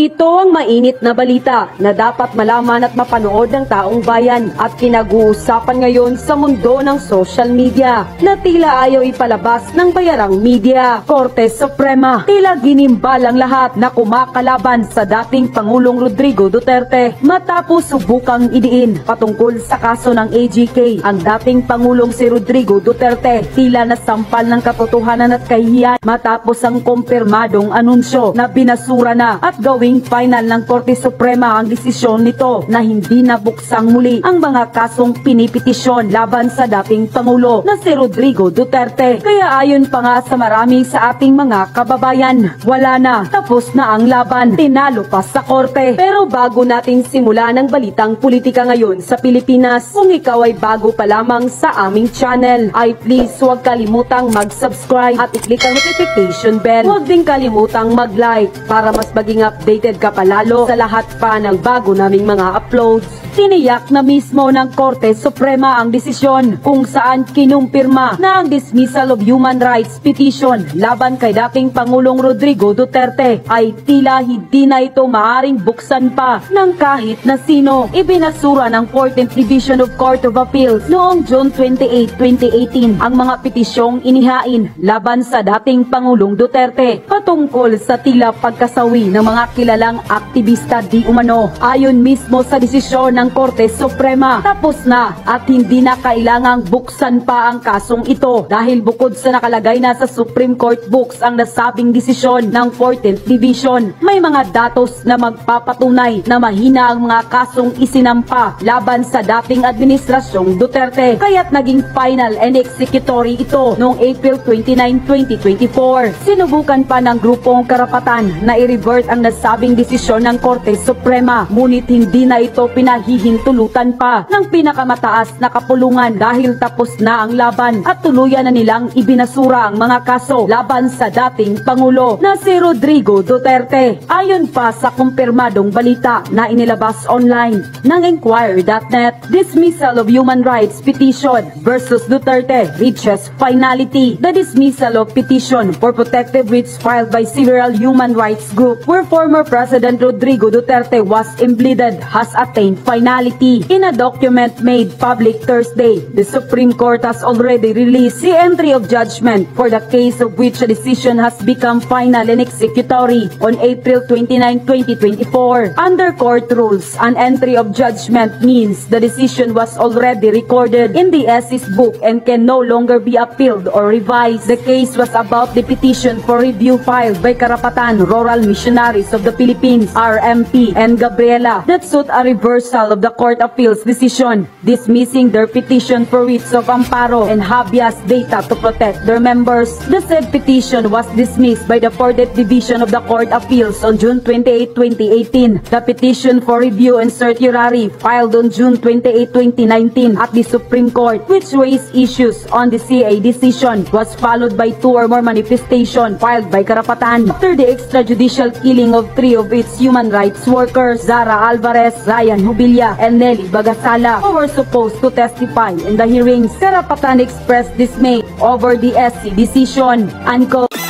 Ito ang mainit na balita na dapat malaman at mapanood ng taong bayan at pinag-uusapan ngayon sa mundo ng social media na tila ayaw ipalabas ng bayarang media. Korte Suprema, tila ginimbal ang lahat na kumakalaban sa dating Pangulong Rodrigo Duterte matapos subukang idiin patungkol sa kaso ng AGK. Ang dating Pangulong si Rodrigo Duterte tila nasampal ng katotohanan at kahihiyan matapos ang kumpirmadong anunsyo na binasura na at gawing final ng Korte Suprema ang desisyon nito na hindi nabuksang muli ang mga kasong pinipetisyon laban sa dating Pangulo na si Rodrigo Duterte. Kaya ayon pa nga sa marami sa ating mga kababayan, wala na, tapos na ang laban, tinalo pa sa Korte. Pero bago natin simulan ang balitang politika ngayon sa Pilipinas, kung ikaw ay bago pa lamang sa aming channel, ay please huwag kalimutang mag-subscribe at i-click ang notification bell. Huwag din kalimutang mag-like para mas maging updated ka palalo sa lahat pa ng bago naming mga uploads. Tiniyak na mismo ng Korte Suprema ang desisyon kung saan kinumpirma na ang dismissal of human rights petition laban kay dating Pangulong Rodrigo Duterte ay tila hindi na ito maaring buksan pa ng kahit na sino. Ibinasura ng 14th Division of Court of Appeals noong June 28, 2018 ang mga petisyong inihain laban sa dating Pangulong Duterte patungkol sa tila pagkasawi ng mga kilalang aktivista di umano. Ayon mismo sa desisyon ng Korte Suprema, tapos na at hindi na kailangang buksan pa ang kasong ito dahil bukod sa nakalagay na sa Supreme Court books ang nasabing desisyon ng 14th Division, may mga datos na magpapatunay na mahina ang mga kasong isinampa laban sa dating administrasyong Duterte, kaya't naging final and executory ito noong April 29, 2024. Sinubukan pa ng grupong karapatan na i-revert ang nasabing desisyon ng Korte Suprema, ngunit hindi na ito pinahihintulutan pa ng pinakamataas na kapulungan dahil tapos na ang laban at tuluyan na nilang ibinasura ang mga kaso laban sa dating Pangulo na si Rodrigo Duterte. Ayon pa sa kumpirmadong balita na inilabas online ng Enquirer.net, dismissal of human rights petition versus Duterte reaches finality. The dismissal of petition for protective writs filed by several human rights groups where former President Rodrigo Duterte was impleaded has attained finality. In a document made public Thursday, the Supreme Court has already released the entry of judgment for the case of which a decision has become final and executory on April 29, 2024. Under court rules, an entry of judgment means the decision was already recorded in the SE's book and can no longer be appealed or revised. The case was about the petition for review filed by Karapatan Rural Missionaries of the Philippines, RMP, and Gabriela that sought a reversal of the Court Appeals decision, dismissing their petition for writs of amparo and habeas data to protect their members. The said petition was dismissed by the 4th Division of the Court Appeals on June 28, 2018. The petition for review and certiorari filed on June 28, 2019 at the Supreme Court, which raised issues on the CA decision, was followed by 2 or more manifestations filed by Karapatan after the extrajudicial killing of 3 of its human rights workers, Zara Alvarez, Ryan Hubilla, and Nelly Bagasala, who were supposed to testify in the hearings. Karapatan expressed dismay over the SC decision. Unquote.